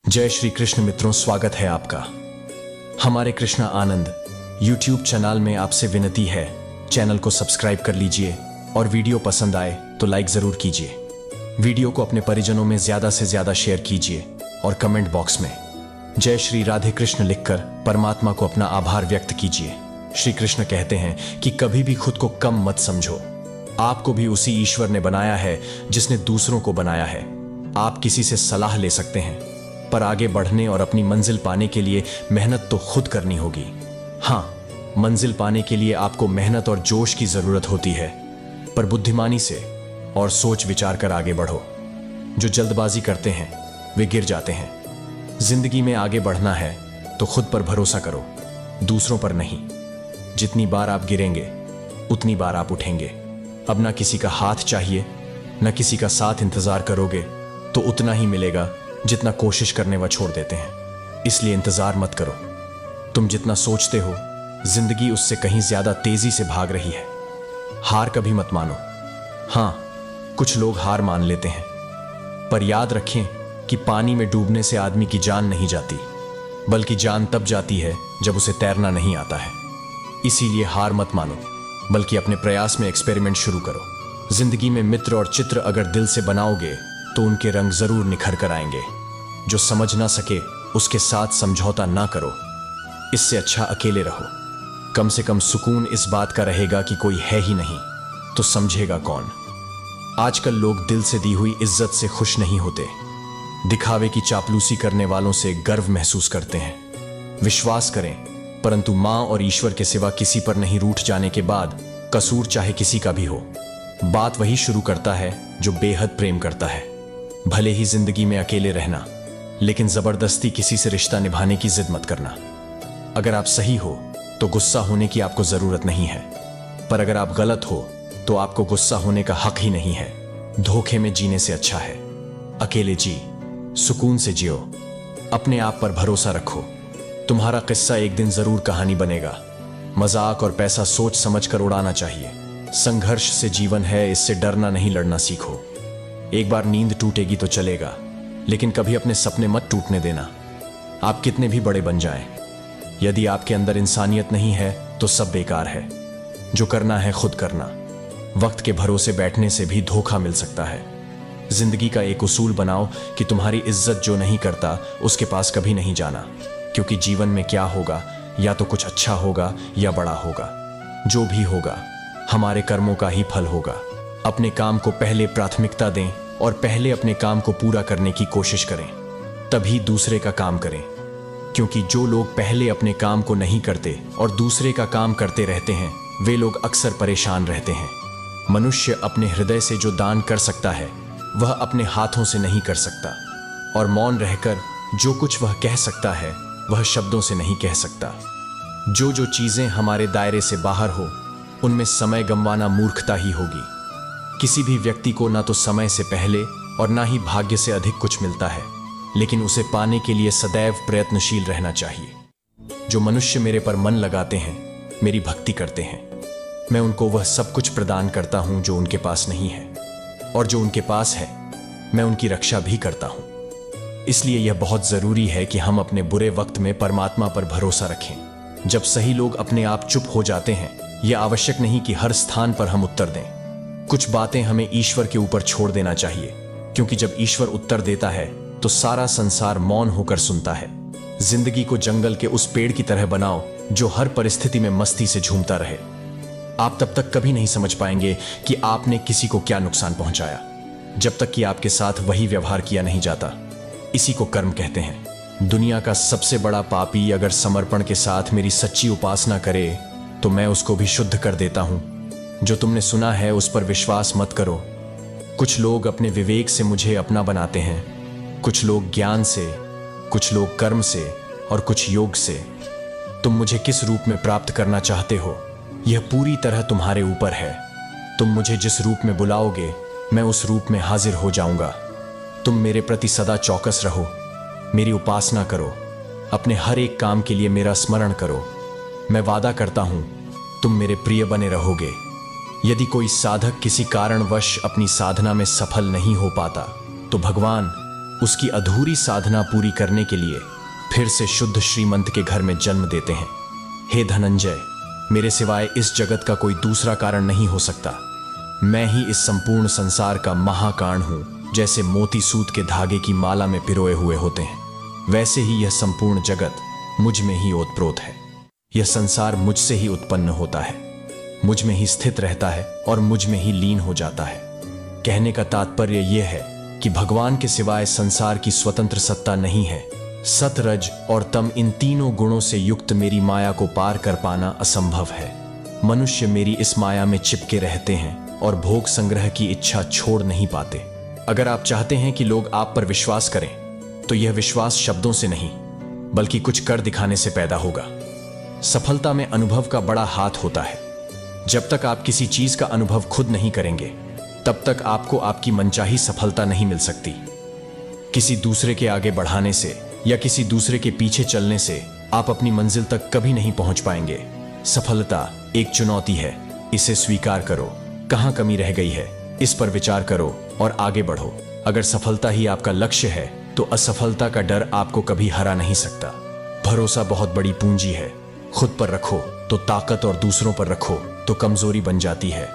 जय श्री कृष्ण मित्रों, स्वागत है आपका हमारे कृष्णा आनंद YouTube चैनल में। आपसे विनती है, चैनल को सब्सक्राइब कर लीजिए और वीडियो पसंद आए तो लाइक जरूर कीजिए। वीडियो को अपने परिजनों में ज्यादा से ज्यादा शेयर कीजिए और कमेंट बॉक्स में जय श्री राधे कृष्ण लिखकर परमात्मा को अपना आभार व्यक्त कीजिए। श्री कृष्ण कहते हैं कि कभी भी खुद को कम मत समझो। आपको भी उसी ईश्वर ने बनाया है जिसने दूसरों को बनाया है। आप किसी से सलाह ले सकते हैं, पर आगे बढ़ने और अपनी मंजिल पाने के लिए मेहनत तो खुद करनी होगी। हाँ, मंजिल पाने के लिए आपको मेहनत और जोश की जरूरत होती है, पर बुद्धिमानी से और सोच विचार कर आगे बढ़ो। जो जल्दबाजी करते हैं वे गिर जाते हैं। जिंदगी में आगे बढ़ना है तो खुद पर भरोसा करो, दूसरों पर नहीं। जितनी बार आप गिरेंगे उतनी बार आप उठेंगे। अब ना किसी का हाथ चाहिए, ना किसी का साथ इंतजार करोगे तो उतना ही मिलेगा जितना कोशिश करने व छोड़ देते हैं। इसलिए इंतजार मत करो। तुम जितना सोचते हो जिंदगी उससे कहीं ज्यादा तेजी से भाग रही है। हार कभी मत मानो। हां, कुछ लोग हार मान लेते हैं, पर याद रखें कि पानी में डूबने से आदमी की जान नहीं जाती, बल्कि जान तब जाती है जब उसे तैरना नहीं आता है। इसीलिए हार मत मानो, बल्कि अपने प्रयास में एक्सपेरिमेंट शुरू करो। जिंदगी में मित्र और चित्र अगर दिल से बनाओगे तो उनके रंग जरूर निखर कर आएंगे। जो समझ ना सके उसके साथ समझौता ना करो। इससे अच्छा अकेले रहो। कम से कम सुकून इस बात का रहेगा कि कोई है ही नहीं तो समझेगा कौन। आजकल लोग दिल से दी हुई इज्जत से खुश नहीं होते, दिखावे की चापलूसी करने वालों से गर्व महसूस करते हैं। विश्वास करें, परंतु मां और ईश्वर के सिवा किसी पर नहीं रूठ जाने के बाद कसूर चाहे किसी का भी हो, बात वही शुरू करता है जो बेहद प्रेम करता है। भले ही जिंदगी में अकेले रहना, लेकिन जबरदस्ती किसी से रिश्ता निभाने की जिद मत करना। अगर आप सही हो तो गुस्सा होने की आपको जरूरत नहीं है, पर अगर आप गलत हो तो आपको गुस्सा होने का हक ही नहीं है। धोखे में जीने से अच्छा है अकेले जी, सुकून से जियो। अपने आप पर भरोसा रखो। तुम्हारा किस्सा एक दिन जरूर कहानी बनेगा। मजाक और पैसा सोच समझ कर उड़ाना चाहिए। संघर्ष से जीवन है, इससे डरना नहीं, लड़ना सीखो। एक बार नींद टूटेगी तो चलेगा, लेकिन कभी अपने सपने मत टूटने देना। आप कितने भी बड़े बन जाएं, यदि आपके अंदर इंसानियत नहीं है तो सब बेकार है। जो करना है खुद करना। वक्त के भरोसे बैठने से भी धोखा मिल सकता है। जिंदगी का एक उसूल बनाओ कि तुम्हारी इज्जत जो नहीं करता उसके पास कभी नहीं जाना, क्योंकि जीवन में क्या होगा, या तो कुछ अच्छा होगा या बड़ा होगा। जो भी होगा हमारे कर्मों का ही फल होगा। अपने काम को पहले प्राथमिकता दें और पहले अपने काम को पूरा करने की कोशिश करें, तभी दूसरे का काम करें। क्योंकि जो लोग पहले अपने काम को नहीं करते और दूसरे का काम करते रहते हैं, वे लोग अक्सर परेशान रहते हैं। मनुष्य अपने हृदय से जो दान कर सकता है वह अपने हाथों से नहीं कर सकता, और मौन रहकर जो कुछ वह कह सकता है वह शब्दों से नहीं कह सकता। जो चीजें हमारे दायरे से बाहर हो उनमें समय गंवाना मूर्खता ही होगी। किसी भी व्यक्ति को ना तो समय से पहले और ना ही भाग्य से अधिक कुछ मिलता है, लेकिन उसे पाने के लिए सदैव प्रयत्नशील रहना चाहिए। जो मनुष्य मेरे पर मन लगाते हैं, मेरी भक्ति करते हैं, मैं उनको वह सब कुछ प्रदान करता हूं जो उनके पास नहीं है, और जो उनके पास है मैं उनकी रक्षा भी करता हूं। इसलिए यह बहुत जरूरी है कि हम अपने बुरे वक्त में परमात्मा पर भरोसा रखें। जब सही लोग अपने आप चुप हो जाते हैं, यह आवश्यक नहीं कि हर स्थान पर हम उत्तर दें। कुछ बातें हमें ईश्वर के ऊपर छोड़ देना चाहिए, क्योंकि जब ईश्वर उत्तर देता है तो सारा संसार मौन होकर सुनता है। जिंदगी को जंगल के उस पेड़ की तरह बनाओ जो हर परिस्थिति में मस्ती से झूमता रहे। आप तब तक कभी नहीं समझ पाएंगे कि आपने किसी को क्या नुकसान पहुंचाया, जब तक कि आपके साथ वही व्यवहार किया नहीं जाता। इसी को कर्म कहते हैं। दुनिया का सबसे बड़ा पापी अगर समर्पण के साथ मेरी सच्ची उपासना करे तो मैं उसको भी शुद्ध कर देता हूं। जो तुमने सुना है उस पर विश्वास मत करो। कुछ लोग अपने विवेक से मुझे अपना बनाते हैं, कुछ लोग ज्ञान से, कुछ लोग कर्म से और कुछ योग से। तुम मुझे किस रूप में प्राप्त करना चाहते हो यह पूरी तरह तुम्हारे ऊपर है। तुम मुझे जिस रूप में बुलाओगे मैं उस रूप में हाजिर हो जाऊंगा। तुम मेरे प्रति सदा चौकस रहो, मेरी उपासना करो, अपने हर एक काम के लिए मेरा स्मरण करो। मैं वादा करता हूं तुम मेरे प्रिय बने रहोगे। यदि कोई साधक किसी कारणवश अपनी साधना में सफल नहीं हो पाता तो भगवान उसकी अधूरी साधना पूरी करने के लिए फिर से शुद्ध श्रीमंत के घर में जन्म देते हैं। हे धनंजय, मेरे सिवाय इस जगत का कोई दूसरा कारण नहीं हो सकता। मैं ही इस संपूर्ण संसार का महाकारण हूं। जैसे मोती सूत के धागे की माला में पिरोए हुए होते हैं, वैसे ही यह संपूर्ण जगत मुझ में ही ओतप्रोत है। यह संसार मुझसे ही उत्पन्न होता है, मुझ में ही स्थित रहता है और मुझ में ही लीन हो जाता है। कहने का तात्पर्य यह है कि भगवान के सिवाय संसार की स्वतंत्र सत्ता नहीं है। सत, रज और तम, इन तीनों गुणों से युक्त मेरी माया को पार कर पाना असंभव है। मनुष्य मेरी इस माया में चिपके रहते हैं और भोग संग्रह की इच्छा छोड़ नहीं पाते। अगर आप चाहते हैं कि लोग आप पर विश्वास करें, तो यह विश्वास शब्दों से नहीं बल्कि कुछ कर दिखाने से पैदा होगा। सफलता में अनुभव का बड़ा हाथ होता है। जब तक आप किसी चीज का अनुभव खुद नहीं करेंगे, तब तक आपको आपकी मनचाही सफलता नहीं मिल सकती। किसी दूसरे के आगे बढ़ाने से या किसी दूसरे के पीछे चलने से आप अपनी मंजिल तक कभी नहीं पहुंच पाएंगे। सफलता एक चुनौती है, इसे स्वीकार करो। कहां कमी रह गई है, इस पर विचार करो और आगे बढ़ो। अगर सफलता ही आपका लक्ष्य है, तो असफलता का डर आपको कभी हरा नहीं सकता। भरोसा बहुत बड़ी पूंजी है। खुद पर रखो तो ताकत और दूसरों पर रखो तो कमजोरी बन जाती है।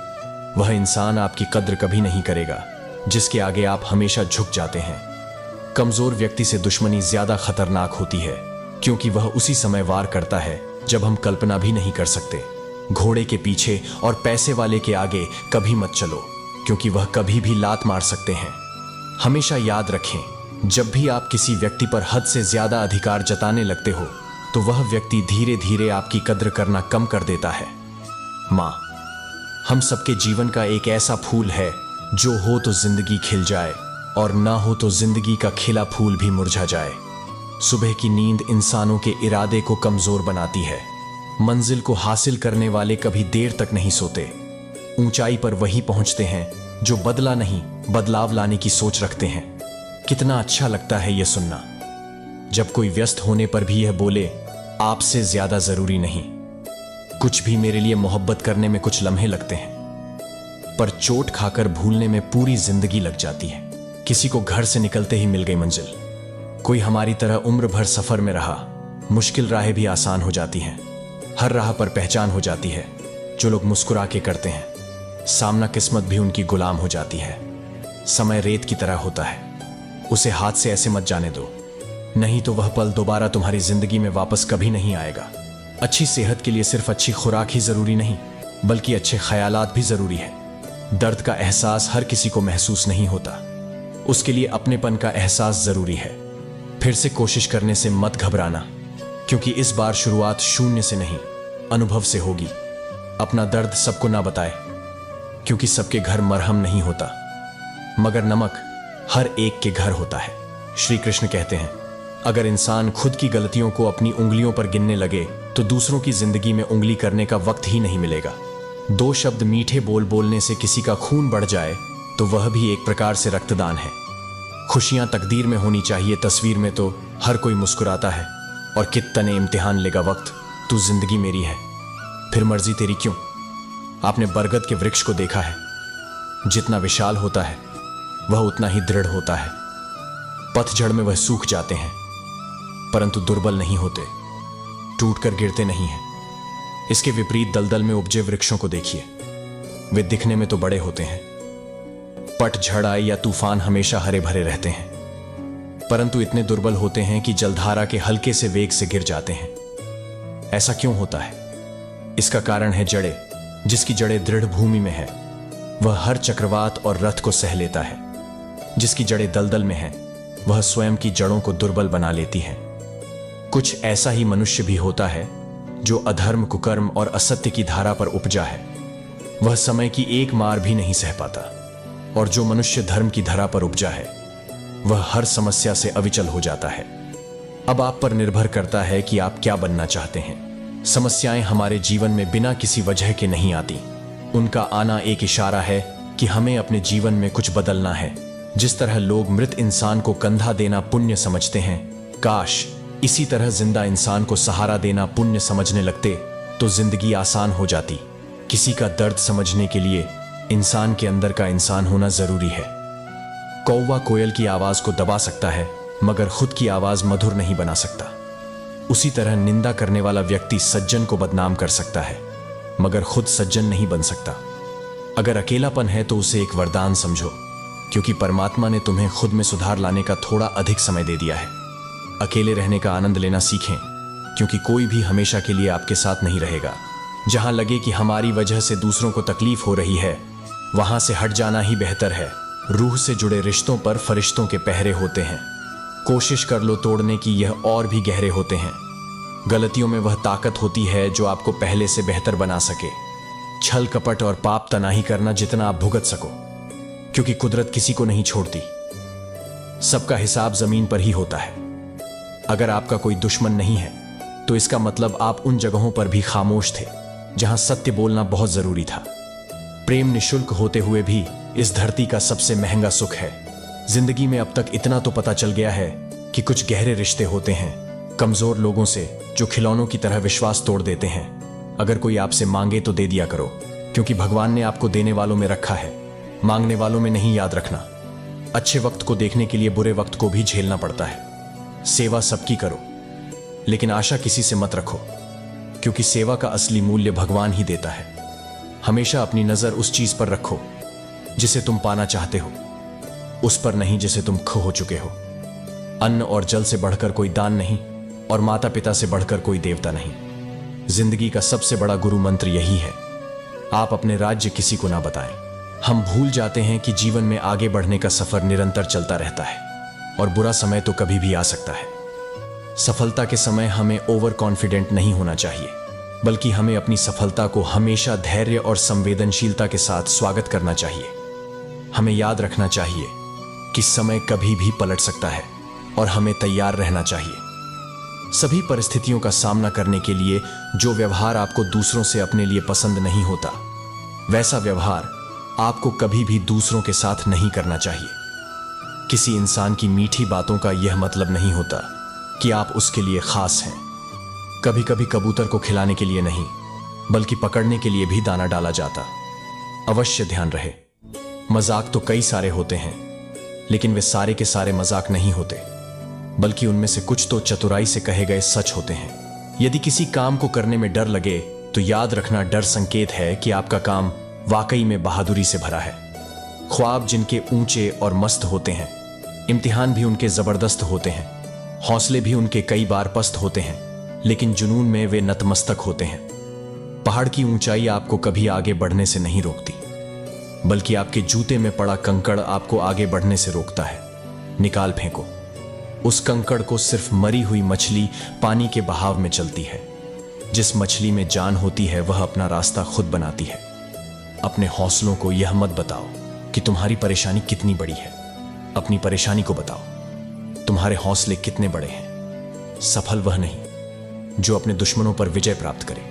वह इंसान आपकी कद्र कभी नहीं करेगा जिसके आगे आप हमेशा झुक जाते हैं। कमजोर व्यक्ति से दुश्मनी ज्यादा खतरनाक होती है, क्योंकि वह उसी समय वार करता है जब हम कल्पना भी नहीं कर सकते। घोड़े के पीछे और पैसे वाले के आगे कभी मत चलो, क्योंकि वह कभी भी लात मार सकते हैं। हमेशा याद रखें, जब भी आप किसी व्यक्ति पर हद से ज्यादा अधिकार जताने लगते हो, तो वह व्यक्ति धीरे धीरे आपकी कद्र करना कम कर देता है। माँ, हम सबके जीवन का एक ऐसा फूल है, जो हो तो जिंदगी खिल जाए और ना हो तो जिंदगी का खिला फूल भी मुरझा जाए। सुबह की नींद इंसानों के इरादे को कमजोर बनाती है। मंजिल को हासिल करने वाले कभी देर तक नहीं सोते। ऊंचाई पर वही पहुंचते हैं जो बदला नहीं, बदलाव लाने की सोच रखते हैं। कितना अच्छा लगता है यह सुनना, जब कोई व्यस्त होने पर भी यह बोले, आपसे ज्यादा जरूरी नहीं। कुछ भी मेरे लिए मोहब्बत करने में कुछ लम्हे लगते हैं, पर चोट खाकर भूलने में पूरी जिंदगी लग जाती है। किसी को घर से निकलते ही मिल गई मंजिल। कोई हमारी तरह उम्र भर सफर में रहा। मुश्किल राहें भी आसान हो जाती हैं। हर राह पर पहचान हो जाती है जो लोग मुस्कुरा के करते हैं। सामना किस्मत भी उनकी गुलाम हो जाती है। समय रेत की तरह होता है, उसे हाथ से ऐसे मत जाने दो, नहीं तो वह पल दोबारा तुम्हारी जिंदगी में वापस कभी नहीं आएगा। अच्छी सेहत के लिए सिर्फ अच्छी खुराक ही जरूरी नहीं, बल्कि अच्छे ख्यालात भी जरूरी है। दर्द का एहसास हर किसी को महसूस नहीं होता, उसके लिए अपनेपन का एहसास जरूरी है। फिर से कोशिश करने से मत घबराना, क्योंकि इस बार शुरुआत शून्य से नहीं, अनुभव से होगी। अपना दर्द सबको ना बताए, क्योंकि सबके घर मरहम नहीं होता, मगर नमक हर एक के घर होता है। श्री कृष्ण कहते हैं, अगर इंसान खुद की गलतियों को अपनी उंगलियों पर गिनने लगे, तो दूसरों की जिंदगी में उंगली करने का वक्त ही नहीं मिलेगा। दो शब्द मीठे बोलने से किसी का खून बढ़ जाए, तो वह भी एक प्रकार से रक्तदान है। खुशियां तकदीर में होनी चाहिए, तस्वीर में तो हर कोई मुस्कुराता है। और कितने इम्तिहान लेगा वक्त, तू जिंदगी मेरी है, फिर मर्जी तेरी क्यों। आपने बरगद के वृक्ष को देखा है, जितना विशाल होता है वह उतना ही दृढ़ होता है। पतझड़ में वह सूख जाते हैं, परंतु दुर्बल नहीं होते, टूटकर गिरते नहीं हैं। इसके विपरीत दलदल में उपजे वृक्षों को देखिए, वे दिखने में तो बड़े होते हैं, पतझड़ आए या तूफान हमेशा हरे भरे रहते हैं, परंतु इतने दुर्बल होते हैं कि जलधारा के हल्के से वेग से गिर जाते हैं। ऐसा क्यों होता है? इसका कारण है जड़ें। जिसकी जड़ें दृढ़ भूमि में है, वह हर चक्रवात और रथ को सह लेता है। जिसकी जड़ें दलदल में हैं, वह स्वयं की जड़ों को दुर्बल बना लेती है। कुछ ऐसा ही मनुष्य भी होता है जो अधर्म, कुकर्म और असत्य की धारा पर उपजा है। वह समय की एक मार भी नहीं सह पाता, और जो मनुष्य धर्म की धरा पर उपजा है, वह हर समस्या से अविचल हो जाता है। अब आप पर निर्भर करता है कि आप क्या बनना चाहते हैं। समस्याएं हमारे जीवन में बिना किसी वजह के नहीं आती। उनका आना एक इशारा है कि हमें अपने जीवन में कुछ बदलना है। जिस तरह लोग मृत इंसान को कंधा देना पुण्य समझते हैं, काश इसी तरह जिंदा इंसान को सहारा देना पुण्य समझने लगते, तो जिंदगी आसान हो जाती। किसी का दर्द समझने के लिए इंसान के अंदर का इंसान होना जरूरी है। कौवा कोयल की आवाज को दबा सकता है, मगर खुद की आवाज मधुर नहीं बना सकता। उसी तरह निंदा करने वाला व्यक्ति सज्जन को बदनाम कर सकता है, मगर खुद सज्जन नहीं बन सकता। अगर अकेलापन है तो उसे एक वरदान समझो, क्योंकि परमात्मा ने तुम्हें खुद में सुधार लाने का थोड़ा अधिक समय दे दिया है। अकेले रहने का आनंद लेना सीखें, क्योंकि कोई भी हमेशा के लिए आपके साथ नहीं रहेगा। जहां लगे कि हमारी वजह से दूसरों को तकलीफ हो रही है, वहां से हट जाना ही बेहतर है। रूह से जुड़े रिश्तों पर फरिश्तों के पहरे होते हैं। कोशिश कर लो तोड़ने की, यह और भी गहरे होते हैं। गलतियों में वह ताकत होती है जो आपको पहले से बेहतर बना सके। छल कपट और पाप तनाही करना जितना आप भुगत सको, क्योंकि कुदरत किसी को नहीं छोड़ती। सबका हिसाब जमीन पर ही होता है। अगर आपका कोई दुश्मन नहीं है तो इसका मतलब आप उन जगहों पर भी खामोश थे जहां सत्य बोलना बहुत जरूरी था। प्रेम निशुल्क होते हुए भी इस धरती का सबसे महंगा सुख है। जिंदगी में अब तक इतना तो पता चल गया है कि कुछ गहरे रिश्ते होते हैं कमजोर लोगों से, जो खिलौनों की तरह विश्वास तोड़ देते हैं। अगर कोई आपसे मांगे तो दे दिया करो, क्योंकि भगवान ने आपको देने वालों में रखा है, मांगने वालों में नहीं। याद रखना, अच्छे वक्त को देखने के लिए बुरे वक्त को भी झेलना पड़ता है। सेवा सबकी करो, लेकिन आशा किसी से मत रखो, क्योंकि सेवा का असली मूल्य भगवान ही देता है। हमेशा अपनी नजर उस चीज पर रखो जिसे तुम पाना चाहते हो, उस पर नहीं जिसे तुम खो चुके हो। अन्न और जल से बढ़कर कोई दान नहीं, और माता पिता से बढ़कर कोई देवता नहीं। जिंदगी का सबसे बड़ा गुरु मंत्र यही है, आप अपने राज्य किसी को ना बताएं। हम भूल जाते हैं कि जीवन में आगे बढ़ने का सफर निरंतर चलता रहता है, और बुरा समय तो कभी भी आ सकता है। सफलता के समय हमें ओवर कॉन्फिडेंट नहीं होना चाहिए, बल्कि हमें अपनी सफलता को हमेशा धैर्य और संवेदनशीलता के साथ स्वागत करना चाहिए। हमें याद रखना चाहिए कि समय कभी भी पलट सकता है, और हमें तैयार रहना चाहिए। सभी परिस्थितियों का सामना करने के लिए जो व्यवहार आपको दूसरों से अपने लिए पसंद नहीं होता, वैसा व्यवहार आपको कभी भी दूसरों के साथ नहीं करना चाहिए। किसी इंसान की मीठी बातों का यह मतलब नहीं होता कि आप उसके लिए खास हैं। कभी कभी कबूतर को खिलाने के लिए नहीं, बल्कि पकड़ने के लिए भी दाना डाला जाता। अवश्य ध्यान रहे, मजाक तो कई सारे होते हैं, लेकिन वे सारे के सारे मजाक नहीं होते, बल्कि उनमें से कुछ तो चतुराई से कहे गए सच होते हैं। यदि किसी काम को करने में डर लगे तो याद रखना, डर संकेत है कि आपका काम वाकई में बहादुरी से भरा है। ख्वाब जिनके ऊंचे और मस्त होते हैं, इम्तिहान भी उनके जबरदस्त होते हैं, हौसले भी उनके कई बार पस्त होते हैं, लेकिन जुनून में वे नतमस्तक होते हैं। पहाड़ की ऊंचाई आपको कभी आगे बढ़ने से नहीं रोकती, बल्कि आपके जूते में पड़ा कंकड़ आपको आगे बढ़ने से रोकता है। निकाल फेंको उस कंकड़ को। सिर्फ मरी हुई मछली पानी के बहाव में चलती है। जिस मछली में जान होती है वह अपना रास्ता खुद बनाती है। अपने हौसलों को यह मत बताओ कि तुम्हारी परेशानी कितनी बड़ी है। अपनी परेशानी को बताओ तुम्हारे हौसले कितने बड़े हैं। सफल वह नहीं जो अपने दुश्मनों पर विजय प्राप्त करे,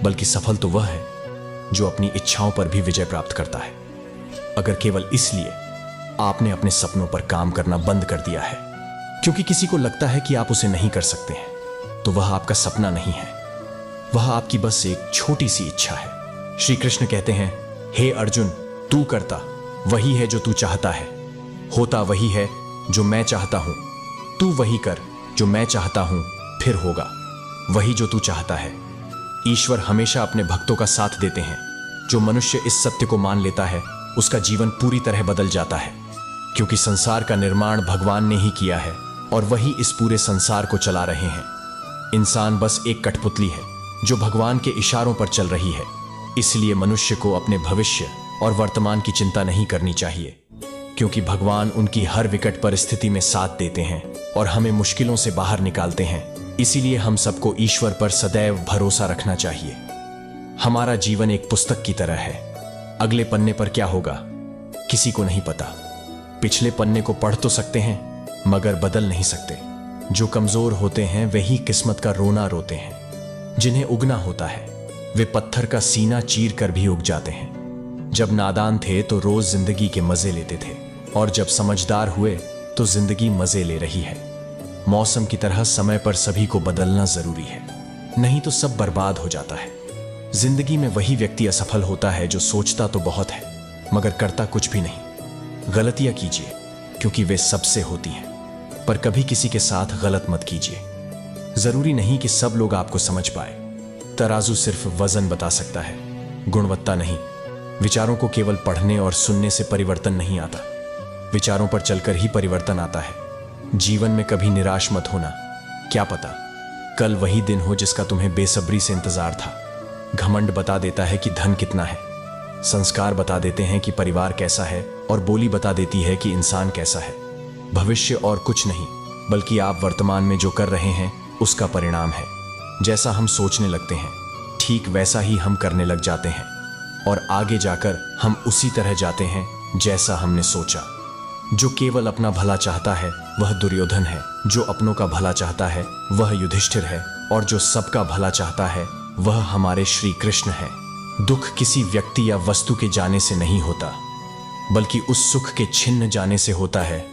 बल्कि सफल तो वह है जो अपनी इच्छाओं पर भी विजय प्राप्त करता है। अगर केवल इसलिए आपने अपने सपनों पर काम करना बंद कर दिया है क्योंकि किसी को लगता है कि आप उसे नहीं कर सकते हैं, तो वह आपका सपना नहीं है, वह आपकी बस एक छोटी सी इच्छा है। श्री कृष्ण कहते हैं, हे अर्जुन, तू करता वही है जो तू चाहता है, होता वही है जो मैं चाहता हूं। तू वही कर जो मैं चाहता हूं, फिर होगा वही जो तू चाहता है। ईश्वर हमेशा अपने भक्तों का साथ देते हैं। जो मनुष्य इस सत्य को मान लेता है उसका जीवन पूरी तरह बदल जाता है, क्योंकि संसार का निर्माण भगवान ने ही किया है और वही इस पूरे संसार को चला रहे हैं। इंसान बस एक कठपुतली है जो भगवान के इशारों पर चल रही है। इसलिए मनुष्य को अपने भविष्य और वर्तमान की चिंता नहीं करनी चाहिए, क्योंकि भगवान उनकी हर विकट परिस्थिति में साथ देते हैं और हमें मुश्किलों से बाहर निकालते हैं। इसीलिए हम सबको ईश्वर पर सदैव भरोसा रखना चाहिए। हमारा जीवन एक पुस्तक की तरह है। अगले पन्ने पर क्या होगा किसी को नहीं पता। पिछले पन्ने को पढ़ तो सकते हैं मगर बदल नहीं सकते। जो कमजोर होते हैं वही किस्मत का रोना रोते हैं। जिन्हें उगना होता है वे पत्थर का सीना चीर कर भी उग जाते हैं। जब नादान थे तो रोज जिंदगी के मजे लेते थे, और जब समझदार हुए तो जिंदगी मजे ले रही है। मौसम की तरह समय पर सभी को बदलना जरूरी है, नहीं तो सब बर्बाद हो जाता है। जिंदगी में वही व्यक्ति असफल होता है जो सोचता तो बहुत है मगर करता कुछ भी नहीं। गलतियां कीजिए क्योंकि वे सबसे होती हैं। पर कभी किसी के साथ गलत मत कीजिए। जरूरी नहीं कि सब लोग आपको समझ पाए। तराजू सिर्फ वजन बता सकता है, गुणवत्ता नहीं। विचारों को केवल पढ़ने और सुनने से परिवर्तन नहीं आता, विचारों पर चलकर ही परिवर्तन आता है। जीवन में कभी निराश मत होना। क्या पता कल वही दिन हो जिसका तुम्हें बेसब्री से इंतजार था। घमंड बता देता है कि धन कितना है, संस्कार बता देते हैं कि परिवार कैसा है, और बोली बता देती है कि इंसान कैसा है। भविष्य और कुछ नहीं, बल्कि आप वर्तमान में जो कर रहे हैं उसका परिणाम है। जैसा हम सोचने लगते हैं ठीक वैसा ही हम करने लग जाते हैं, और आगे जाकर हम उसी तरह जाते हैं जैसा हमने सोचा। जो केवल अपना भला चाहता है वह दुर्योधन है, जो अपनों का भला चाहता है वह युधिष्ठिर है, और जो सबका भला चाहता है वह हमारे श्री कृष्ण है। दुख किसी व्यक्ति या वस्तु के जाने से नहीं होता, बल्कि उस सुख के छिन्न जाने से होता है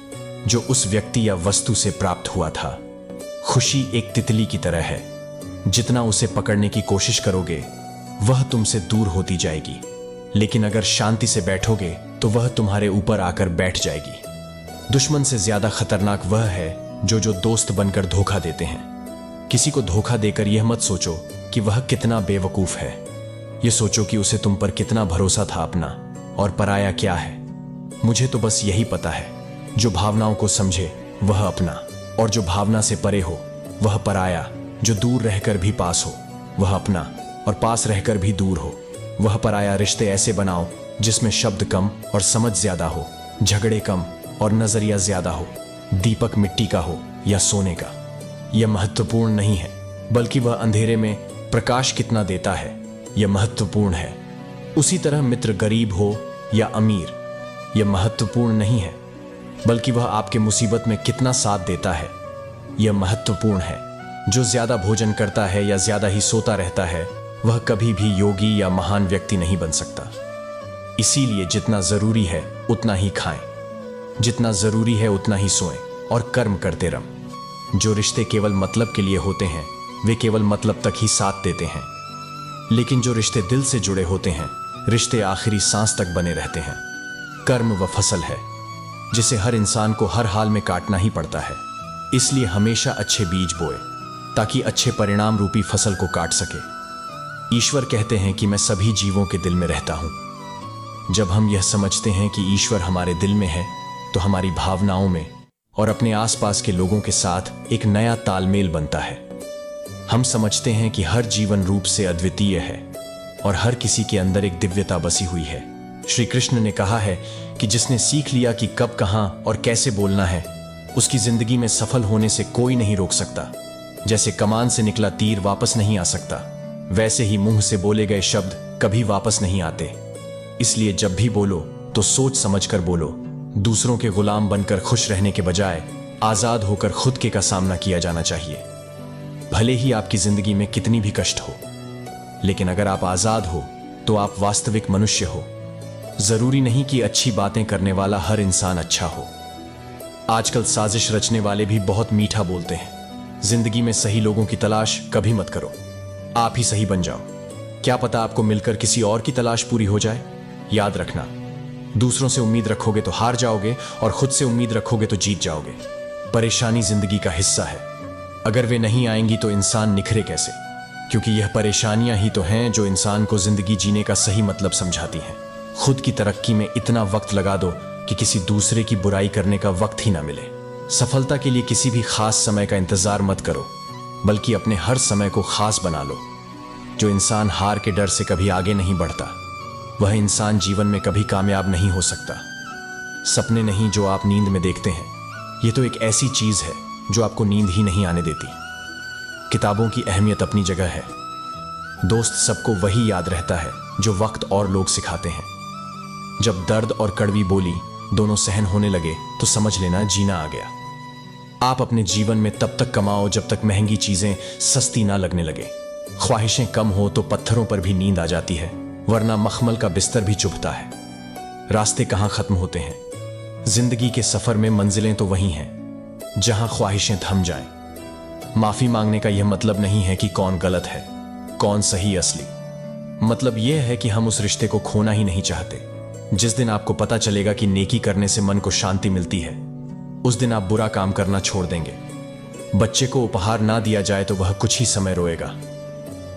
जो उस व्यक्ति या वस्तु से प्राप्त हुआ था। खुशी एक तितली की तरह है, जितना उसे पकड़ने की कोशिश करोगे वह तुमसे दूर होती जाएगी, लेकिन अगर शांति से बैठोगे तो वह तुम्हारे ऊपर आकर बैठ जाएगी। दुश्मन से ज्यादा खतरनाक वह है जो दोस्त बनकर धोखा देते हैं। किसी को धोखा देकर यह मत सोचो कि वह कितना बेवकूफ है, यह सोचो कि उसे तुम पर कितना भरोसा था अपना। और पराया क्या है? मुझे तो बस यही पता है, जो भावनाओं को समझे वह अपना, और जो भावना से परे हो वह पराया। जो दूर रहकर भी पास हो वह अपना, और पास रहकर भी दूर हो वह पराया। रिश्ते ऐसे बनाओ जिसमें शब्द कम और समझ ज्यादा हो, झगड़े कम और नजरिया ज्यादा हो, दीपक मिट्टी का हो या सोने का। यह महत्वपूर्ण नहीं है, बल्कि वह अंधेरे में प्रकाश कितना देता है यह महत्वपूर्ण है। उसी तरह मित्र गरीब हो या अमीर, यह महत्वपूर्ण नहीं है, बल्कि वह आपके मुसीबत में कितना साथ देता है यह महत्वपूर्ण है। जो ज्यादा भोजन करता है या ज्यादा ही सोता रहता है वह कभी भी योगी या महान व्यक्ति नहीं बन सकता। इसीलिए जितना जरूरी है उतना ही खाएं, जितना जरूरी है उतना ही सोएं, और कर्म करते रहें। जो रिश्ते केवल मतलब के लिए होते हैं वे केवल मतलब तक ही साथ देते हैं, लेकिन जो रिश्ते दिल से जुड़े होते हैं रिश्ते आखिरी सांस तक बने रहते हैं। कर्म वह फसल है जिसे हर इंसान को हर हाल में काटना ही पड़ता है। इसलिए हमेशा अच्छे बीज बोए ताकि अच्छे परिणाम रूपी फसल को काट सके। ईश्वर कहते हैं कि मैं सभी जीवों के दिल में रहता हूं। जब हम यह समझते हैं कि ईश्वर हमारे दिल में है तो हमारी भावनाओं में और अपने आसपास के लोगों के साथ एक नया तालमेल बनता है। हम समझते हैं कि हर जीवन रूप से अद्वितीय है और हर किसी के अंदर एक दिव्यता बसी हुई है। श्री कृष्ण ने कहा है कि जिसने सीख लिया कि कब, कहां और कैसे बोलना है, उसकी जिंदगी में सफल होने से कोई नहीं रोक सकता। जैसे कमान से निकला तीर वापस नहीं आ सकता, वैसे ही मुंह से बोले गए शब्द कभी वापस नहीं आते। इसलिए जब भी बोलो तो सोच समझकर बोलो। दूसरों के गुलाम बनकर खुश रहने के बजाय आजाद होकर खुद के का सामना किया जाना चाहिए। भले ही आपकी जिंदगी में कितनी भी कष्ट हो, लेकिन अगर आप आजाद हो तो आप वास्तविक मनुष्य हो। जरूरी नहीं कि अच्छी बातें करने वाला हर इंसान अच्छा हो। आजकल साजिश रचने वाले भी बहुत मीठा बोलते हैं। जिंदगी में सही लोगों की तलाश कभी मत करो, आप ही सही बन जाओ। क्या पता आपको मिलकर किसी और की तलाश पूरी हो जाए। याद रखना, दूसरों से उम्मीद रखोगे तो हार जाओगे और खुद से उम्मीद रखोगे तो जीत जाओगे। परेशानी जिंदगी का हिस्सा है, अगर वे नहीं आएंगी तो इंसान निखरे कैसे? क्योंकि यह परेशानियां ही तो हैं जो इंसान को जिंदगी जीने का सही मतलब समझाती हैं। खुद की तरक्की में इतना वक्त लगा दो कि किसी दूसरे की बुराई करने का वक्त ही ना मिले। सफलता के लिए किसी भी खास समय का इंतजार मत करो, बल्कि अपने हर समय को खास बना लो। जो इंसान हार के डर से कभी आगे नहीं बढ़ता, वह इंसान जीवन में कभी कामयाब नहीं हो सकता। सपने नहीं जो आप नींद में देखते हैं, यह तो एक ऐसी चीज है जो आपको नींद ही नहीं आने देती। किताबों की अहमियत अपनी जगह है। दोस्त सबको वही याद रहता है जो वक्त और लोग सिखाते हैं। जब दर्द और कड़वी बोली दोनों सहन होने लगे तो समझ लेना जीना आ गया। आप अपने जीवन में तब तक कमाओ जब तक महंगी चीजें सस्ती ना लगने लगे। ख्वाहिशें कम हो तो पत्थरों पर भी नींद आ जाती है, वरना मखमल का बिस्तर भी चुभता है। रास्ते कहां खत्म होते हैं? जिंदगी के सफर में मंजिलें तो वही हैं जहां ख्वाहिशें थम जाएं। माफी मांगने का यह मतलब नहीं है कि कौन गलत है, कौन सही असली। मतलब यह है कि हम उस रिश्ते को खोना ही नहीं चाहते। जिस दिन आपको पता चलेगा कि नेकी करने से मन को शांति मिलती है, उस दिन आप बुरा काम करना छोड़ देंगे। बच्चे को उपहार ना दिया जाए तो वह कुछ ही समय रोएगा,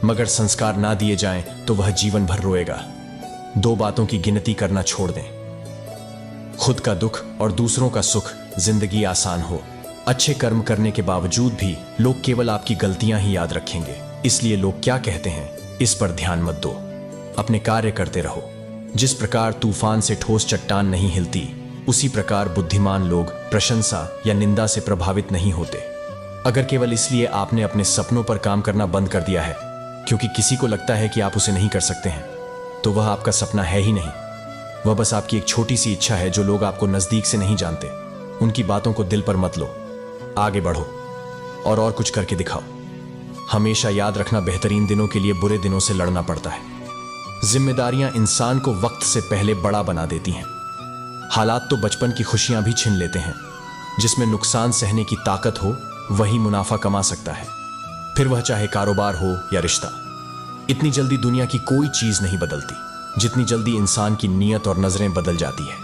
मगर संस्कार ना दिए जाएं तो वह जीवन भर रोएगा। 2 बातों की गिनती करना छोड़ दें, खुद का दुख और दूसरों का सुख। जिंदगी आसान हो। अच्छे कर्म करने के बावजूद भी लोग केवल आपकी गलतियां ही याद रखेंगे, इसलिए लोग क्या कहते हैं इस पर ध्यान मत दो। अपने कार्य करते रहो। जिस प्रकार तूफान से ठोस चट्टान नहीं हिलती, उसी प्रकार बुद्धिमान लोग प्रशंसा या निंदा से प्रभावित नहीं होते। अगर केवल इसलिए आपने अपने सपनों पर काम करना बंद कर दिया है क्योंकि किसी को लगता है कि आप उसे नहीं कर सकते हैं, तो वह आपका सपना है ही नहीं। वह बस आपकी एक छोटी सी इच्छा है जो लोग आपको नजदीक से नहीं जानते। उनकी बातों को दिल पर मत लो, आगे बढ़ो और कुछ करके दिखाओ। हमेशा याद रखना, बेहतरीन दिनों के लिए बुरे दिनों से लड़ना पड़ता है। जिम्मेदारियां इंसान को वक्त से पहले बड़ा बना देती हैं। हालात तो बचपन की खुशियां भी छीन लेते हैं। जिसमें नुकसान सहने की ताकत हो वही मुनाफा कमा सकता है, फिर वह चाहे कारोबार हो या रिश्ता। इतनी जल्दी दुनिया की कोई चीज नहीं बदलती जितनी जल्दी इंसान की नीयत और नजरें बदल जाती है।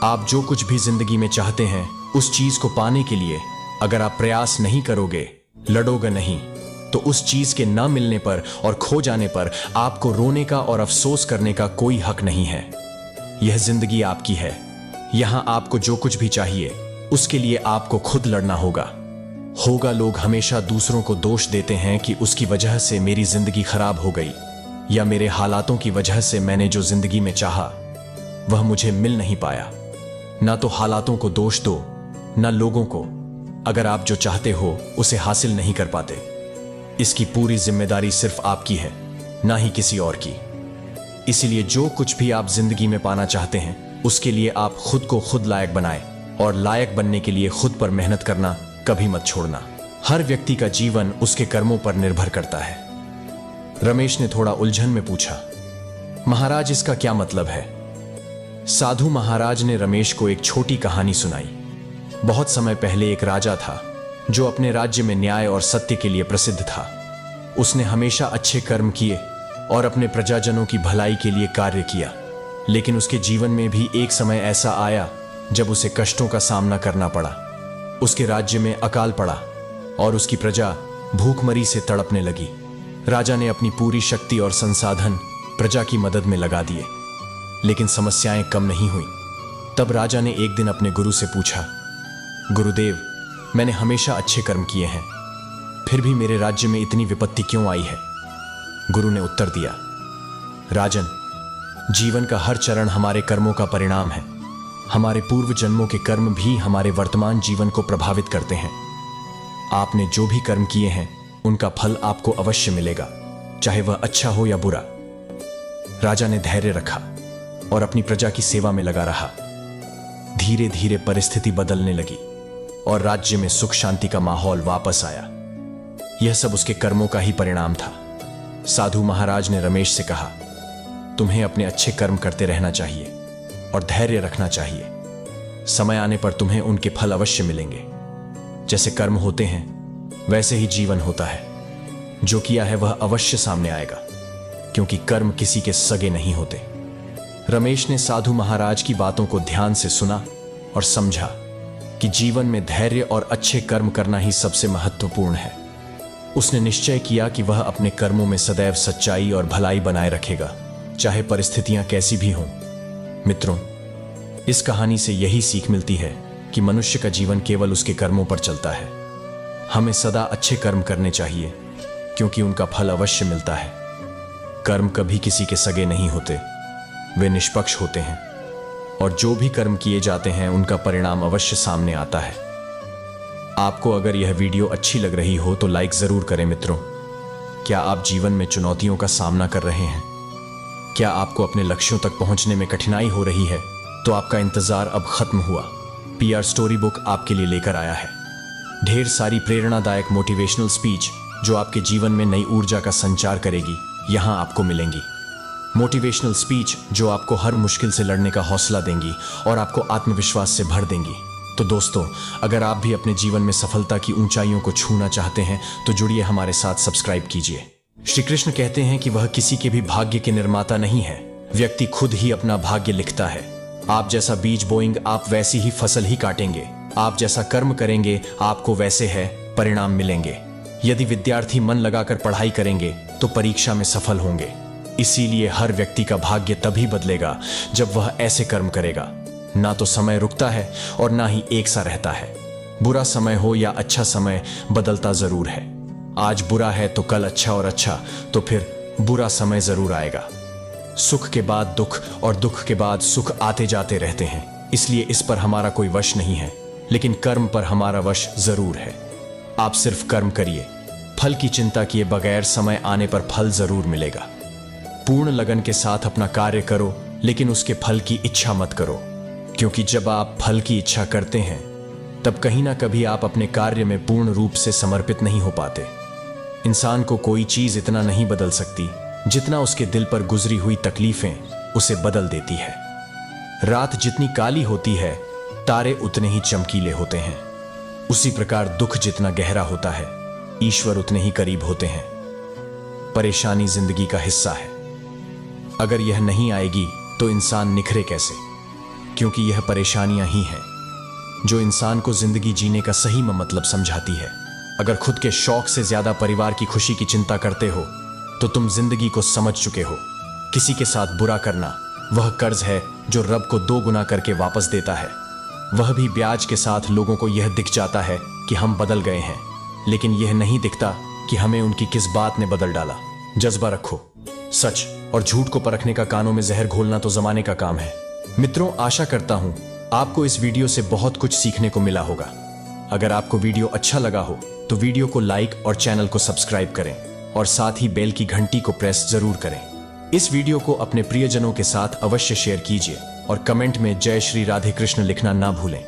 आप जो कुछ भी जिंदगी में चाहते हैं, उस चीज को पाने के लिए अगर आप प्रयास नहीं करोगे, लड़ोगे नहीं, तो उस चीज के न मिलने पर और खो जाने पर आपको रोने का और अफसोस करने का कोई हक नहीं है। यह जिंदगी आपकी है। यहां आपको जो कुछ भी चाहिए उसके लिए आपको खुद लड़ना होगा। लोग हमेशा दूसरों को दोष देते हैं कि उसकी वजह से मेरी जिंदगी खराब हो गई, या मेरे हालातों की वजह से मैंने जो जिंदगी में चाहा वह मुझे मिल नहीं पाया। ना तो हालातों को दोष दो, ना लोगों को। अगर आप जो चाहते हो उसे हासिल नहीं कर पाते, इसकी पूरी जिम्मेदारी सिर्फ आपकी है, ना ही किसी और की। इसीलिए जो कुछ भी आप जिंदगी में पाना चाहते हैं, उसके लिए आप खुद को खुद लायक बनाएं, और लायक बनने के लिए खुद पर मेहनत करना कभी मत छोड़ना। हर व्यक्ति का जीवन उसके कर्मों पर निर्भर करता है। रमेश ने थोड़ा उलझन में पूछा, महाराज इसका क्या मतलब है? साधु महाराज ने रमेश को एक छोटी कहानी सुनाई। बहुत समय पहले एक राजा था जो अपने राज्य में न्याय और सत्य के लिए प्रसिद्ध था। उसने हमेशा अच्छे कर्म किए और अपने प्रजाजनों की भलाई के लिए कार्य किया। लेकिन उसके जीवन में भी एक समय ऐसा आया जब उसे कष्टों का सामना करना पड़ा। उसके राज्य में अकाल पड़ा और उसकी प्रजा भूखमरी से तड़पने लगी। राजा ने अपनी पूरी शक्ति और संसाधन प्रजा की मदद में लगा दिए, लेकिन समस्याएं कम नहीं हुई। तब राजा ने एक दिन अपने गुरु से पूछा, गुरुदेव, मैंने हमेशा अच्छे कर्म किए हैं, फिर भी मेरे राज्य में इतनी विपत्ति क्यों आई है? गुरु ने उत्तर दिया, राजन, जीवन का हर चरण हमारे कर्मों का परिणाम है। हमारे पूर्व जन्मों के कर्म भी हमारे वर्तमान जीवन को प्रभावित करते हैं। आपने जो भी कर्म किए हैं उनका फल आपको अवश्य मिलेगा, चाहे वह अच्छा हो या बुरा। राजा ने धैर्य रखा और अपनी प्रजा की सेवा में लगा रहा। धीरे धीरे परिस्थिति बदलने लगी और राज्य में सुख शांति का माहौल वापस आया। यह सब उसके कर्मों का ही परिणाम था। साधु महाराज ने रमेश से कहा, तुम्हें अपने अच्छे कर्म करते रहना चाहिए और धैर्य रखना चाहिए। समय आने पर तुम्हें उनके फल अवश्य मिलेंगे। जैसे कर्म होते हैं वैसे ही जीवन होता है। जो किया है वह अवश्य सामने आएगा, क्योंकि कर्म किसी के सगे नहीं होते। रमेश ने साधु महाराज की बातों को ध्यान से सुना और समझा कि जीवन में धैर्य और अच्छे कर्म करना ही सबसे महत्वपूर्ण है। उसने निश्चय किया कि वह अपने कर्मों में सदैव सच्चाई और भलाई बनाए रखेगा, चाहे परिस्थितियां कैसी भी हों। मित्रों, इस कहानी से यही सीख मिलती है कि मनुष्य का जीवन केवल उसके कर्मों पर चलता है। हमें सदा अच्छे कर्म करने चाहिए, क्योंकि उनका फल अवश्य मिलता है। कर्म कभी किसी के सगे नहीं होते, वे निष्पक्ष होते हैं, और जो भी कर्म किए जाते हैं उनका परिणाम अवश्य सामने आता है। आपको अगर यह वीडियो अच्छी लग रही हो तो लाइक जरूर करें। मित्रों, क्या आप जीवन में चुनौतियों का सामना कर रहे हैं? क्या आपको अपने लक्ष्यों तक पहुंचने में कठिनाई हो रही है? तो आपका इंतजार अब खत्म हुआ। PR स्टोरी बुक आपके लिए लेकर आया है ढेर सारी प्रेरणादायक मोटिवेशनल स्पीच जो आपके जीवन में नई ऊर्जा का संचार करेगी। यहां आपको मिलेंगी मोटिवेशनल स्पीच जो आपको हर मुश्किल से लड़ने का हौसला देंगी और आपको आत्मविश्वास से भर देंगी। तो दोस्तों, अगर आप भी अपने जीवन में सफलता की ऊंचाइयों को छूना चाहते हैं तो जुड़िए हमारे साथ, सब्सक्राइब कीजिए। श्री कृष्ण कहते हैं कि वह किसी के भी भाग्य के निर्माता नहीं है, व्यक्ति खुद ही अपना भाग्य लिखता है। आप जैसा बीज बोएंगे आप वैसी ही फसल ही काटेंगे। आप जैसा कर्म करेंगे आपको वैसे है परिणाम मिलेंगे। यदि विद्यार्थी मन लगाकर पढ़ाई करेंगे तो परीक्षा में सफल होंगे। इसीलिए हर व्यक्ति का भाग्य तभी बदलेगा जब वह ऐसे कर्म करेगा। ना तो समय रुकता है और ना ही एक सा रहता है। बुरा समय हो या अच्छा समय बदलता जरूर है। आज बुरा है तो कल अच्छा, और अच्छा तो फिर बुरा समय जरूर आएगा। सुख के बाद दुख और दुख के बाद सुख आते जाते रहते हैं। इसलिए इस पर हमारा कोई वश नहीं है, लेकिन कर्म पर हमारा वश जरूर है। आप सिर्फ कर्म करिए, फल की चिंता किए बगैर समय आने पर फल जरूर मिलेगा। पूर्ण लगन के साथ अपना कार्य करो, लेकिन उसके फल की इच्छा मत करो, क्योंकि जब आप फल की इच्छा करते हैं तब कहीं ना कभी आप अपने कार्य में पूर्ण रूप से समर्पित नहीं हो पाते। इंसान को कोई चीज इतना नहीं बदल सकती जितना उसके दिल पर गुजरी हुई तकलीफें उसे बदल देती है। रात जितनी काली होती है तारे उतने ही चमकीले होते हैं। उसी प्रकार दुख जितना गहरा होता है ईश्वर उतने ही करीब होते हैं। परेशानी जिंदगी का हिस्सा है। अगर यह नहीं आएगी तो इंसान निखरे कैसे, क्योंकि यह परेशानियां ही हैं जो इंसान को जिंदगी जीने का सही मतलब समझाती है। अगर खुद के शौक से ज्यादा परिवार की खुशी की चिंता करते हो तो तुम जिंदगी को समझ चुके हो। किसी के साथ बुरा करना वह कर्ज है जो रब को 2 गुना करके वापस देता है। वह भी ब्याज के साथ। लोगों को यह दिख जाता है कि हम बदल गए हैं, लेकिन यह नहीं दिखता कि हमें उनकी किस बात ने बदल डाला। जज्बा रखो। सच और झूठ को परखने का कानों में जहर घोलना तो जमाने का काम है। मित्रों, आशा करता हूं आपको इस वीडियो से बहुत कुछ सीखने को मिला होगा। अगर आपको वीडियो अच्छा लगा हो तो वीडियो को लाइक और चैनल को सब्सक्राइब करें, और साथ ही बेल की घंटी को प्रेस जरूर करें। इस वीडियो को अपने प्रियजनों के साथ अवश्य शेयर कीजिए और कमेंट में जय श्री राधे कृष्ण लिखना ना भूलें।